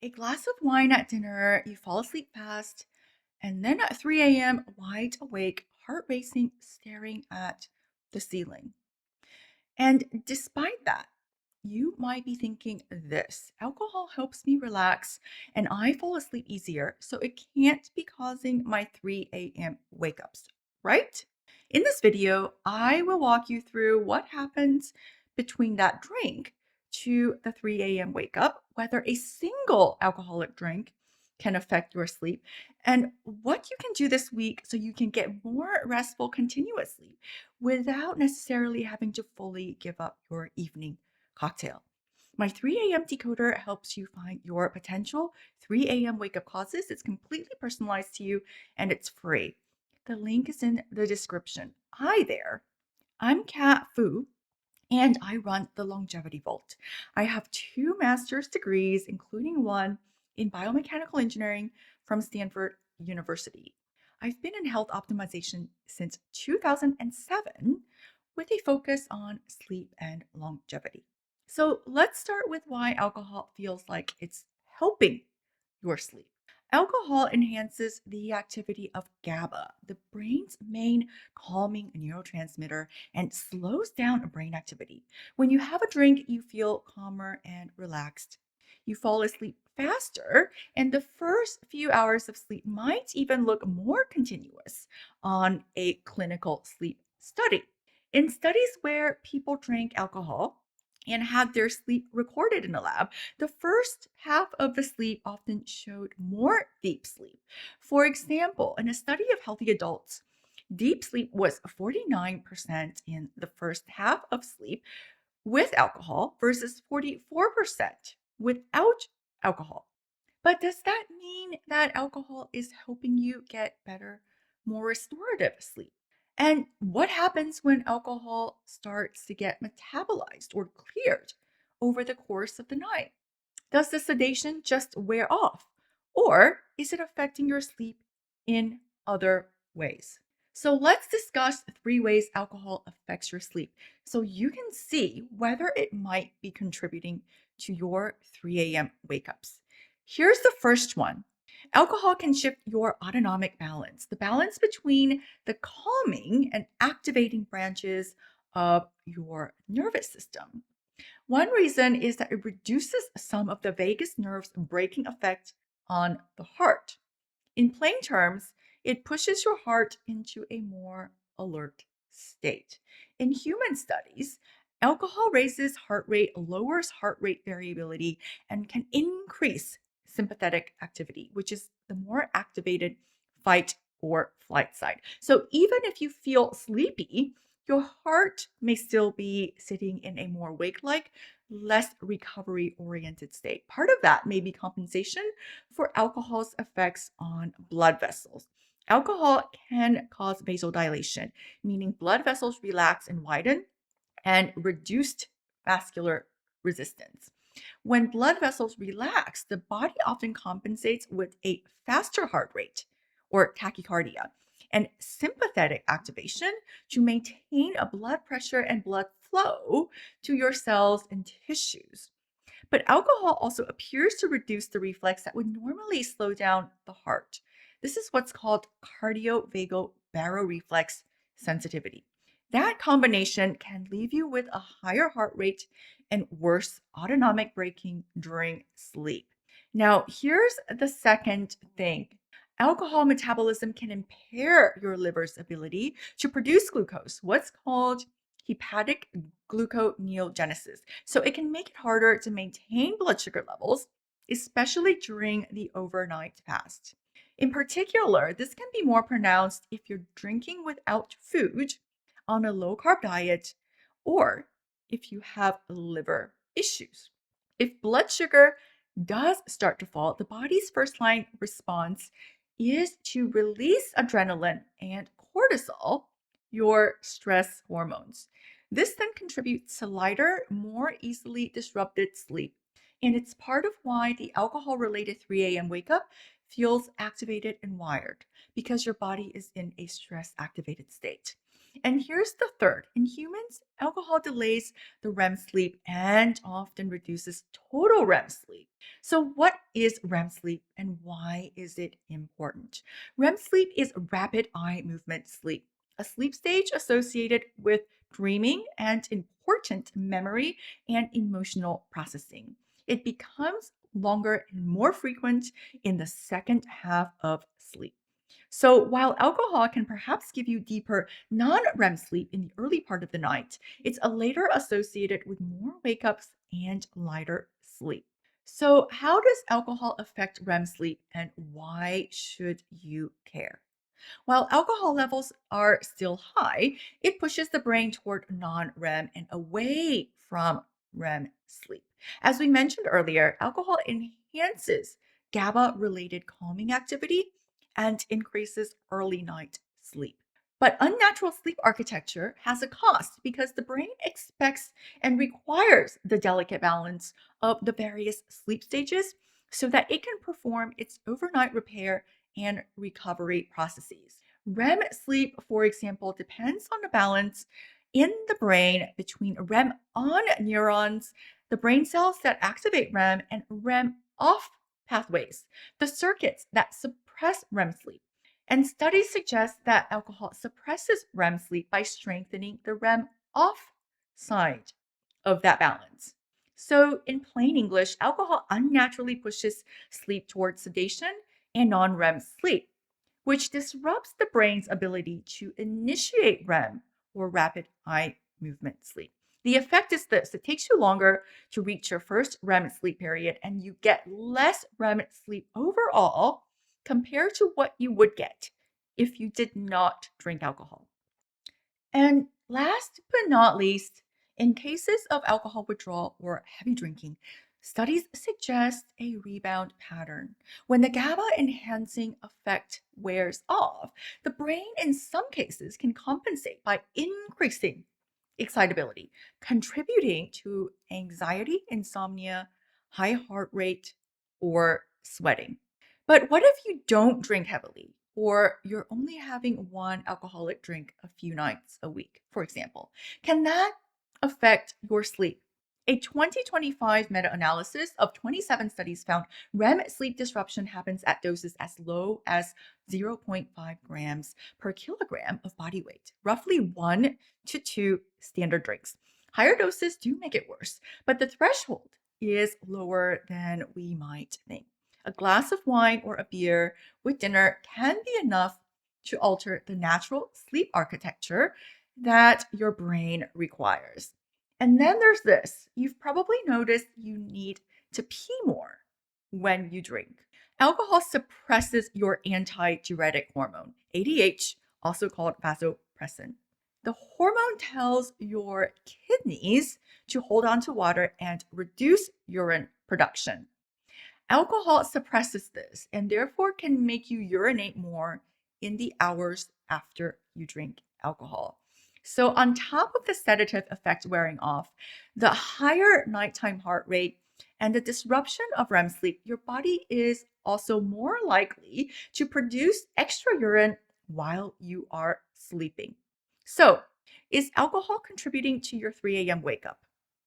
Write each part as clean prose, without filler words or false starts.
A glass of wine at dinner, you fall asleep fast, and then at 3 a.m., wide awake, heart racing, staring at the ceiling. And despite that, you might be thinking this alcohol helps me relax and I fall asleep easier, so it can't be causing my 3 a.m. wake ups, right? In this video, I will walk you through what happens between that drink to the 3 a.m. wake up, whether a single alcoholic drink can affect your sleep, and what you can do this week so you can get more restful, continuous sleep without necessarily having to fully give up your evening cocktail. My 3 a.m. decoder helps you find your potential 3 a.m. wake up causes. It's completely personalized to you and it's free. The link is in the description. Hi there. I'm Kat Fu and I run the Longevity Vault. I have two master's degrees, including one in biomechanical engineering from Stanford University. I've been in health optimization since 2007 with a focus on sleep and longevity. So let's start with why alcohol feels like it's helping your sleep. Alcohol enhances the activity of GABA, the brain's main calming neurotransmitter, and slows down brain activity. When you have a drink, you feel calmer and relaxed. You fall asleep faster, and the first few hours of sleep might even look more continuous on a clinical sleep study. In studies where people drank alcohol and had their sleep recorded in a lab, the first half of the sleep often showed more deep sleep. For example, in a study of healthy adults, deep sleep was 49% in the first half of sleep with alcohol versus 44% without alcohol. But does that mean that alcohol is helping you get better, more restorative sleep? And what happens when alcohol starts to get metabolized or cleared over the course of the night? Does the sedation just wear off? Or is it affecting your sleep in other ways? So let's discuss three ways alcohol affects your sleep so you can see whether it might be contributing to your 3 a.m. wake ups. Here's the first one. Alcohol can shift your autonomic balance, the balance between the calming and activating branches of your nervous system. One reason is that it reduces some of the vagus nerve's braking effect on the heart. In plain terms, it pushes your heart into a more alert state. In human studies, alcohol raises heart rate, lowers heart rate variability, and can increase sympathetic activity, which is the more activated fight or flight side. So even if you feel sleepy, your heart may still be sitting in a more wake like, less recovery oriented state. Part of that may be compensation for alcohol's effects on blood vessels. Alcohol can cause vasodilation, meaning blood vessels relax and widen, and reduced vascular resistance. When blood vessels relax, the body often compensates with a faster heart rate or tachycardia and sympathetic activation to maintain a blood pressure and blood flow to your cells and tissues. But alcohol also appears to reduce the reflex that would normally slow down the heart. This is what's called cardiovagal baroreflex sensitivity. That combination can leave you with a higher heart rate and worse autonomic braking during sleep. Now, here's the second thing. Alcohol metabolism can impair your liver's ability to produce glucose, what's called hepatic gluconeogenesis. So it can make it harder to maintain blood sugar levels, especially during the overnight fast. In particular, this can be more pronounced if you're drinking without food on a low carb diet or if you have liver issues. If blood sugar does start to fall, the body's first line response is to release adrenaline and cortisol, your stress hormones. This then contributes to lighter, more easily disrupted sleep. And it's part of why the alcohol related 3 a.m. wake up feels activated and wired because your body is in a stress activated state. And here's the third. In humans, alcohol delays the REM sleep and often reduces total REM sleep. So, what is REM sleep and why is it important? REM sleep is rapid eye movement sleep, a sleep stage associated with dreaming and important memory and emotional processing. It becomes longer and more frequent in the second half of sleep. So, while alcohol can perhaps give you deeper non REM sleep in the early part of the night, it's a later associated with more wake ups and lighter sleep. So, how does alcohol affect REM sleep and why should you care? While alcohol levels are still high, it pushes the brain toward non REM and away from REM sleep. As we mentioned earlier, alcohol enhances GABA related calming activity and increases early night sleep. But unnatural sleep architecture has a cost because the brain expects and requires the delicate balance of the various sleep stages so that it can perform its overnight repair and recovery processes. REM sleep, for example, depends on the balance in the brain between REM on neurons, the brain cells that activate REM, and REM off pathways, the circuits that suppress REM sleep. And studies suggest that alcohol suppresses REM sleep by strengthening the REM off side of that balance. So, in plain English, alcohol unnaturally pushes sleep towards sedation and non REM sleep, which disrupts the brain's ability to initiate REM or rapid eye movement sleep. The effect is this: it takes you longer to reach your first REM sleep period, and you get less REM sleep overall compared to what you would get if you did not drink alcohol. And last but not least, in cases of alcohol withdrawal or heavy drinking, studies suggest a rebound pattern. When the GABA enhancing effect wears off, the brain in some cases can compensate by increasing excitability, contributing to anxiety, insomnia, high heart rate, or sweating. But what if you don't drink heavily, or you're only having one alcoholic drink a few nights a week, for example? Can that affect your sleep? A 2025 meta analysis of 27 studies found REM sleep disruption happens at doses as low as zero point 0.5 grams per kilogram of body weight, roughly 1 to 2 standard drinks. Higher doses do make it worse, but the threshold is lower than we might think. A glass of wine or a beer with dinner can be enough to alter the natural sleep architecture that your brain requires. And then there's this: you've probably noticed you need to pee more when you drink. Alcohol suppresses your antidiuretic hormone, ADH, also called vasopressin. The hormone tells your kidneys to hold on to water and reduce urine production. Alcohol suppresses this and therefore can make you urinate more in the hours after you drink alcohol. So, on top of the sedative effect wearing off, the higher nighttime heart rate and the disruption of REM sleep, your body is also more likely to produce extra urine while you are sleeping. So, is alcohol contributing to your 3 a.m. wake up?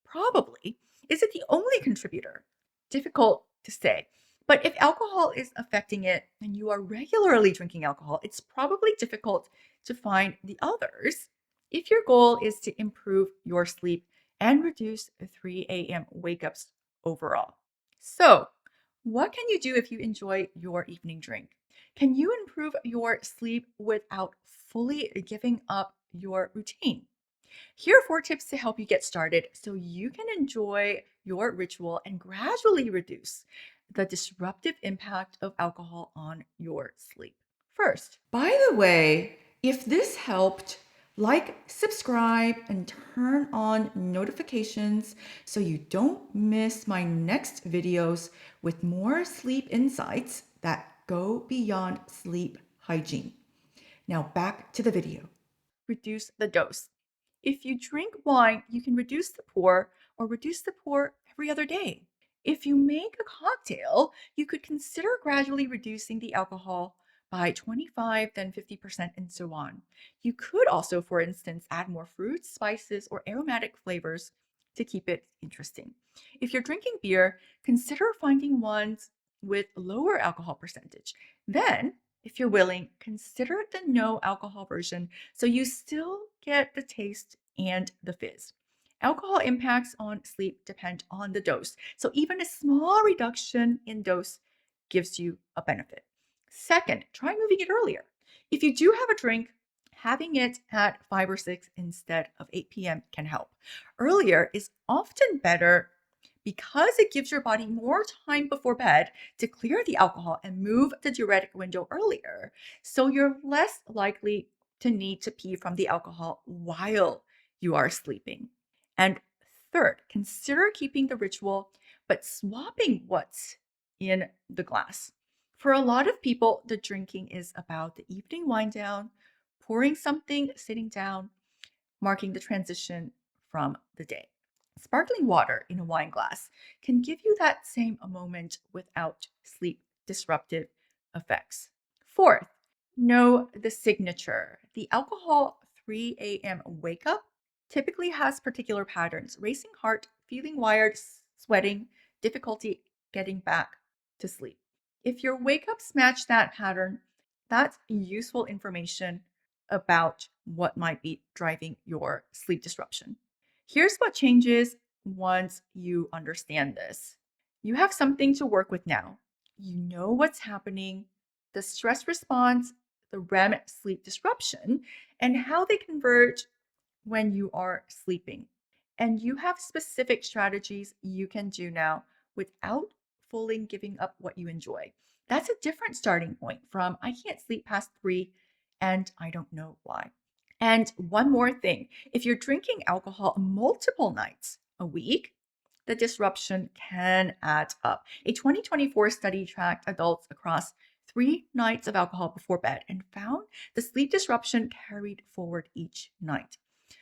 Probably. Is it the only contributor? Difficult to say. But if alcohol is affecting it and you are regularly drinking alcohol, it's probably difficult to find the others if your goal is to improve your sleep and reduce the 3 a.m. wake ups overall. So, what can you do if you enjoy your evening drink? Can you improve your sleep without fully giving up your routine? Here are 4 tips to help you get started so you can enjoy your ritual and gradually reduce the disruptive impact of alcohol on your sleep. First, by the way, if this helped, like, subscribe, and turn on notifications so you don't miss my next videos with more sleep insights that go beyond sleep hygiene. Now back to the video. Reduce the dose. If you drink wine, you can reduce the pour or reduce the pour every other day. If you make a cocktail, you could consider gradually reducing the alcohol by 25, then 50%, and so on. You could also, for instance, add more fruits, spices, or aromatic flavors to keep it interesting. If you're drinking beer, consider finding ones with lower alcohol percentage. Then, if you're willing, consider the no alcohol version so you still get the taste and the fizz. Alcohol impacts on sleep depend on the dose, so even a small reduction in dose gives you a benefit. Second, try moving it earlier. If you do have a drink, having it at 5 or 6 instead of 8 p.m. can help. Earlier is often better because it gives your body more time before bed to clear the alcohol and move the diuretic window earlier. So you're less likely to need to pee from the alcohol while you are sleeping. And third, consider keeping the ritual, but swapping what's in the glass. For a lot of people, the drinking is about the evening wind down, pouring something, sitting down, marking the transition from the day. Sparkling water in a wine glass can give you that same moment without sleep disruptive effects. Fourth, know the signature. The alcohol 3 a.m. wake up typically has particular patterns: racing heart, feeling wired, sweating, difficulty getting back to sleep. If your wake ups match that pattern, that's useful information about what might be driving your sleep disruption. Here's what changes once you understand this. You have something to work with now. You know what's happening, the stress response, the REM sleep disruption, and how they converge when you are sleeping. And you have specific strategies you can do now without fully giving up what you enjoy. That's a different starting point from I can't sleep past 3 and I don't know why. And one more thing, if you're drinking alcohol multiple nights a week, the disruption can add up. A 2024 study tracked adults across 3 nights of alcohol before bed and found the sleep disruption carried forward each night.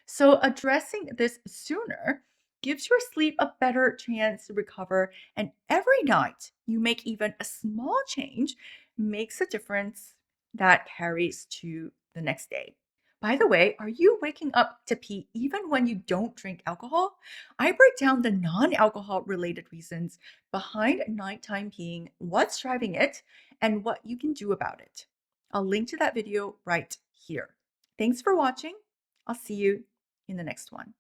So, addressing this sooner gives your sleep a better chance to recover. And every night you make even a small change makes a difference that carries to the next day. By the way, are you waking up to pee even when you don't drink alcohol? I break down the non alcohol related reasons behind nighttime peeing, what's driving it, and what you can do about it. I'll link to that video right here. Thanks for watching. I'll see you in the next one.